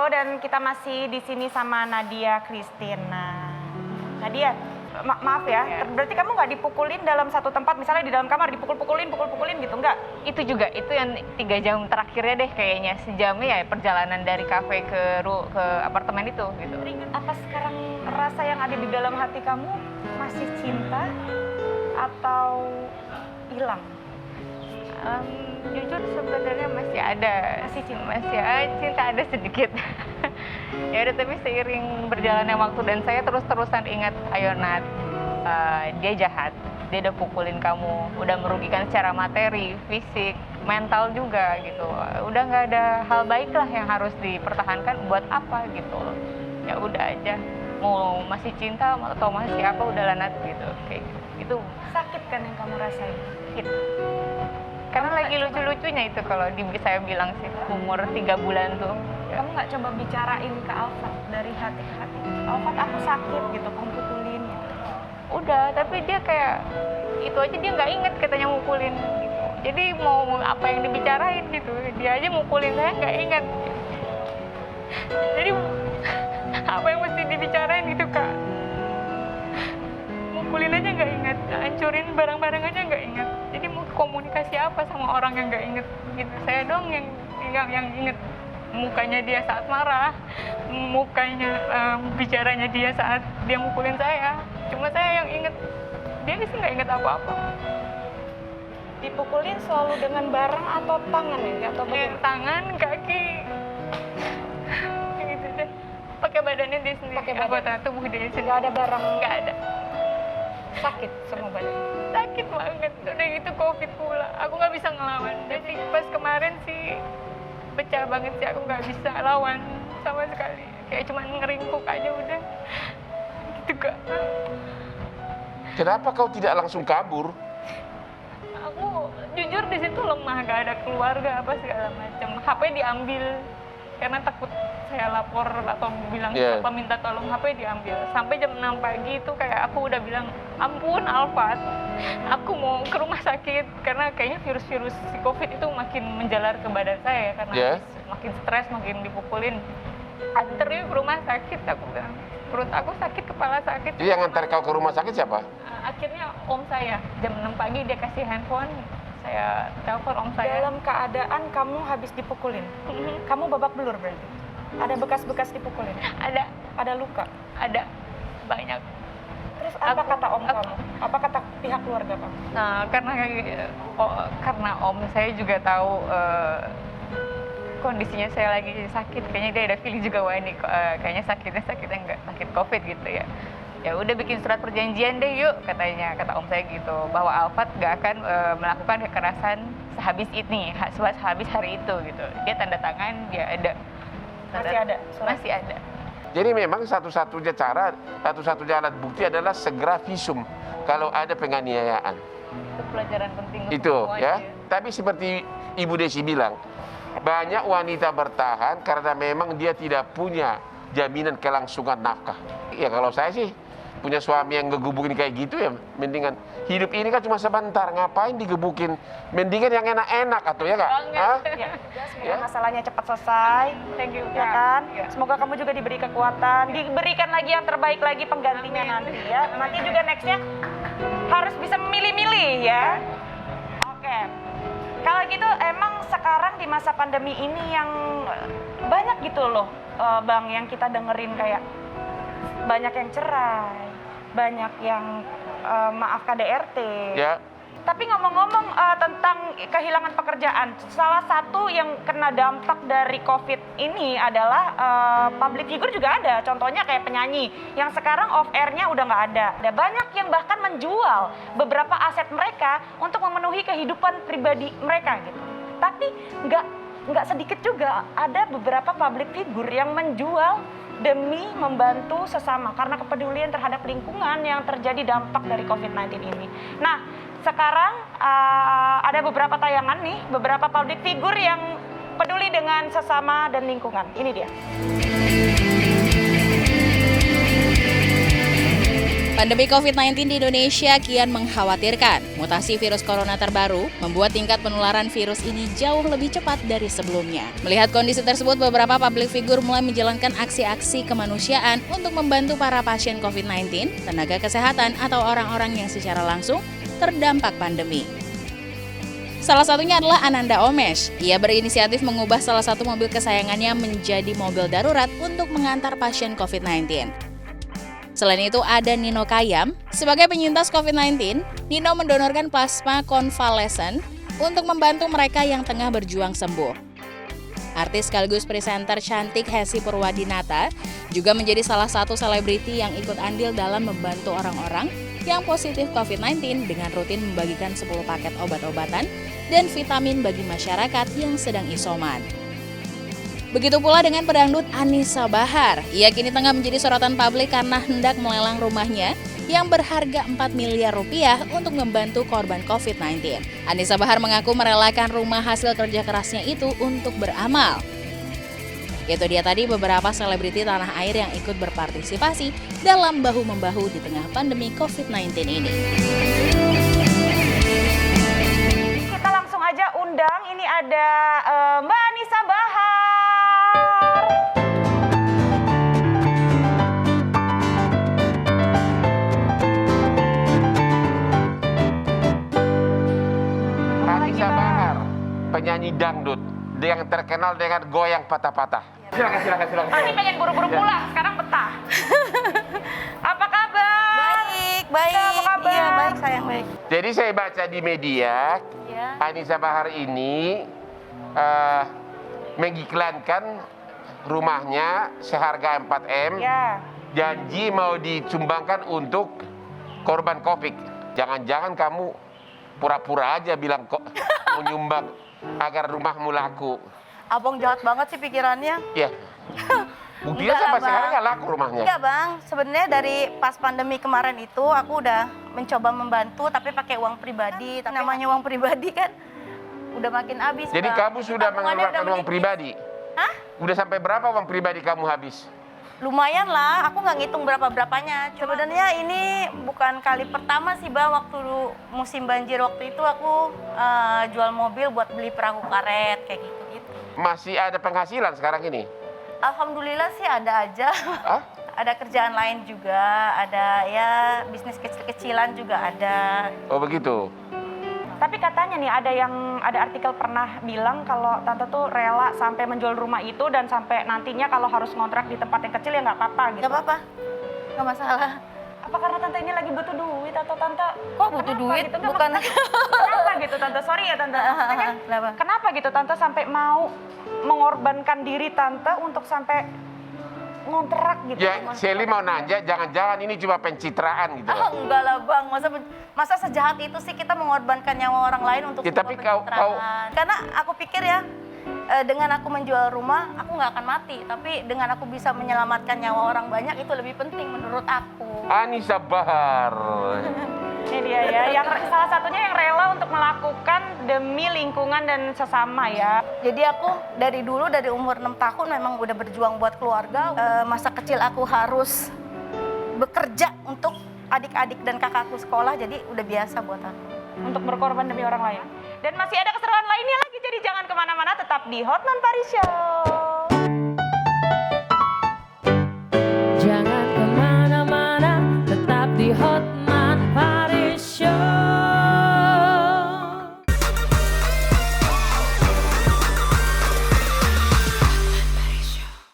dan kita masih di sini sama Nadia Christina. Nadia, maaf ya, berarti kamu nggak dipukulin dalam satu tempat, misalnya di dalam kamar dipukul-pukulin gitu, nggak? Itu juga, itu yang 3 jam terakhirnya deh kayaknya. Sejamnya ya perjalanan dari kafe ke apartemen itu gitu. Apa sekarang rasa yang ada di dalam hati kamu masih cinta atau hilang? Jujur sebenarnya masih ada. Masih cinta? Masih ada, cinta ada sedikit. Ya udah, tapi seiring berjalannya waktu dan saya terus-terusan ingat, ayo Nat, dia jahat, dia udah pukulin kamu, udah merugikan secara materi, fisik, mental juga gitu. Udah nggak ada hal baik lah yang harus dipertahankan, buat apa gitu. Ya udah aja, mau masih cinta atau masih apa, udahlah Nat gitu. Kayak gitu. Itu Sakit kan yang kamu rasain? sakit. Karena lagi lucu-lucunya itu kalau saya bilang sih, umur 3 bulan tuh. Kamu nggak coba bicarain ke Alfat dari hati ke hati? Alfat, aku sakit gitu, kamu pukulin ya? Udah, tapi dia kayak itu aja dia nggak inget katanya mukulin gitu. Jadi mau apa yang dibicarain gitu, dia aja mukulin saya nggak inget. Jadi apa yang mesti dibicarain gitu Kak? Mukulin aja nggak inget, hancurin barang-barang aja nggak inget. Jadi mau komunikasi apa sama orang yang nggak inget gitu? Saya doang yang inget. Mukanya dia saat marah, mukanya bicaranya dia saat dia mukulin saya. Cuma saya yang inget, dia sih nggak inget apa-apa. Dipukulin selalu dengan barang atau tangan ya? Atau Tangan, kaki, gitu deh. Pakai badannya dia sendiri, Pakai badan. anggota tubuh dia sendiri. Nggak ada barang? Nggak ada. Sakit semua badan? Sakit banget, udah gitu COVID pula. Aku nggak bisa ngelawan. Jadi pas kemarin sih pecah banget sih, aku nggak bisa lawan sama sekali. Kayak cuma ngeringkuk aja udah. Gitu Kak. Kenapa kau tidak langsung kabur? Aku jujur di situ lemah, gak ada keluarga apa segala macam. HP diambil karena takut saya lapor atau bilang siapa minta tolong, HP diambil. Sampai jam 6 pagi itu kayak aku udah bilang, ampun Alfat, aku mau ke rumah sakit karena kayaknya virus-virus si COVID itu makin menjalar ke badan saya karena makin stres, makin dipukulin. Anterin ke rumah sakit, aku bilang. Perut aku sakit, kepala sakit. Jadi yang ngantar kau ke rumah sakit siapa? Akhirnya om saya, jam 6 pagi dia kasih handphone, saya telepon om saya. Dalam keadaan kamu habis dipukulin, kamu babak belur berarti? Ada bekas-bekas dipukulin? Ada. Ada luka? Ada, banyak. Terus apa kata om kamu? Apa kata pihak keluarga kamu? Nah, karena om saya juga tahu kondisinya saya lagi sakit, kayaknya dia ada feeling juga, wah ini kayaknya sakitnya nggak sakit COVID gitu ya. Ya udah bikin surat perjanjian deh yuk, katanya, kata om saya gitu, bahwa Alfat nggak akan melakukan kekerasan sehabis ini, sehabis hari itu gitu. Dia tanda tangan, dia ada. Masih ada? Masih ada. Jadi memang satu-satunya cara, satu-satunya alat bukti adalah segera visum kalau ada penganiayaan. Itu pelajaran penting untuk Itu semuanya. ya. Tapi seperti Ibu Desi bilang, banyak wanita bertahan karena memang dia tidak punya jaminan kelangsungan nafkah. Ya kalau saya sih punya suami yang ngegebukin kayak gitu ya, mendingan hidup ini kan cuma sebentar, ngapain digebukin? Mendingan yang enak-enak atau ya nggak? Ya, semoga masalahnya cepat selesai. Thank you, Ya kan? Ya. Semoga kamu juga diberi kekuatan, diberikan lagi yang terbaik lagi penggantinya nanti ya. Nanti juga nextnya harus bisa memilih-milih ya. Oke. Kalau gitu emang sekarang di masa pandemi ini yang banyak gitu loh, Bang, yang kita dengerin kayak banyak yang cerai, banyak yang maaf KDRT. Ya. Tapi ngomong-ngomong tentang kehilangan pekerjaan, salah satu yang kena dampak dari COVID ini adalah public figure juga ada. Contohnya kayak penyanyi yang sekarang off air-nya udah nggak ada. Ada banyak yang bahkan menjual beberapa aset mereka untuk memenuhi kehidupan pribadi mereka gitu. Tapi nggak sedikit juga ada beberapa public figure yang menjual demi membantu sesama karena kepedulian terhadap lingkungan yang terjadi dampak dari COVID-19 ini. Nah, sekarang ada beberapa tayangan nih, beberapa public figure yang peduli dengan sesama dan lingkungan. Ini dia. Pandemi COVID-19 di Indonesia kian mengkhawatirkan. Mutasi virus corona terbaru membuat tingkat penularan virus ini jauh lebih cepat dari sebelumnya. Melihat kondisi tersebut, beberapa public figure mulai menjalankan aksi-aksi kemanusiaan untuk membantu para pasien COVID-19, tenaga kesehatan, atau orang-orang yang secara langsung terdampak pandemi. Salah satunya adalah Ananda Omesh. Ia berinisiatif mengubah salah satu mobil kesayangannya menjadi mobil darurat untuk mengantar pasien COVID-19. Selain itu ada Nino Kayam. Sebagai penyintas COVID-19, Nino mendonorkan plasma konvalesen untuk membantu mereka yang tengah berjuang sembuh. Artis sekaligus presenter cantik Hesi Purwadinata juga menjadi salah satu selebriti yang ikut andil dalam membantu orang-orang yang positif COVID-19 dengan rutin membagikan 10 paket obat-obatan dan vitamin bagi masyarakat yang sedang isoman. Begitu pula dengan pedangdut Anisa Bahar. Ia kini tengah menjadi sorotan publik karena hendak melelang rumahnya yang berharga 4 miliar rupiah untuk membantu korban COVID-19. Anisa Bahar mengaku merelakan rumah hasil kerja kerasnya itu untuk beramal. Itu dia tadi beberapa selebriti tanah air yang ikut berpartisipasi dalam bahu-membahu di tengah pandemi COVID-19 ini. Kita langsung aja undang, ini ada Mbak Anisa Bahar. Anisa Bahar, penyanyi dangdut yang terkenal dengan goyang patah-patah. Silakan. Tadi pengen buru-buru pulang, sekarang betah. Apa kabar? Baik. Apa kabar? Iya, baik sayang, baik. Jadi saya baca di media, Iya. Anisa Bahar ini mengiklankan rumahnya seharga 4M, Ya. janji mau disumbangkan untuk korban COVID. Jangan-jangan kamu pura-pura aja bilang kok mau nyumbang agar rumahmu laku. Abang jahat banget sih pikirannya. Ya, buktinya Enggak lah, sampai Bang. sekarang nggak laku rumahnya. Enggak bang, sebenarnya dari pas pandemi kemarin itu aku udah mencoba membantu tapi pakai uang pribadi. Tapi namanya uang pribadi kan udah makin habis. Jadi Bang. kamu sudah Tabungannya mengeluarkan udah uang menipis. pribadi? Hah? Udah sampai berapa uang pribadi kamu habis? Lumayan lah, aku nggak ngitung berapa-berapanya. Sebenarnya ini bukan kali pertama sih bang, waktu musim banjir waktu itu aku jual mobil buat beli perahu karet kayak gitu-gitu. Masih ada penghasilan sekarang ini? Alhamdulillah sih ada aja. Hah? Ada kerjaan lain juga, ada ya bisnis kecil-kecilan juga ada. Oh begitu. Tapi katanya nih ada artikel pernah bilang kalau tante tuh rela sampai menjual rumah itu dan sampai nantinya kalau harus ngontrak di tempat yang kecil ya nggak apa-apa gitu. Gak apa-apa, gak masalah. Apa karena tante ini lagi butuh duit atau tante? Kok butuh kenapa duit? Gitu? Nggak, Bukan. Kenapa gitu tante? Sorry ya tante. Maksudnya kan, Kenapa? kenapa gitu tante sampai mau mengorbankan diri tante untuk sampai ngontrak gitu? Ya, Shelly mau nanya, jangan-jangan ini cuma pencitraan gitu Ah, loh. enggak lah bang, masa sejahat itu sih kita mengorbankan nyawa orang lain untuk Ya, sebuah tapi kau- pencitraan. Karena aku pikir ya, dengan aku menjual rumah, aku nggak akan mati. Tapi dengan aku bisa menyelamatkan nyawa orang banyak, itu lebih penting menurut aku. Anisa Bahar. Ini dia ya, yang salah satunya yang rela untuk melakukan demi lingkungan dan sesama ya. Jadi aku dari dulu, dari umur 6 tahun memang udah berjuang buat keluarga. Masa kecil aku harus bekerja untuk adik-adik dan kakakku sekolah, jadi udah biasa buat aku. Untuk berkorban demi orang lain. Dan masih ada keseruan lainnya lagi, jadi jangan kemana-mana, tetap di Hotman Paris Show. Jangan kemana-mana, tetap di Hotman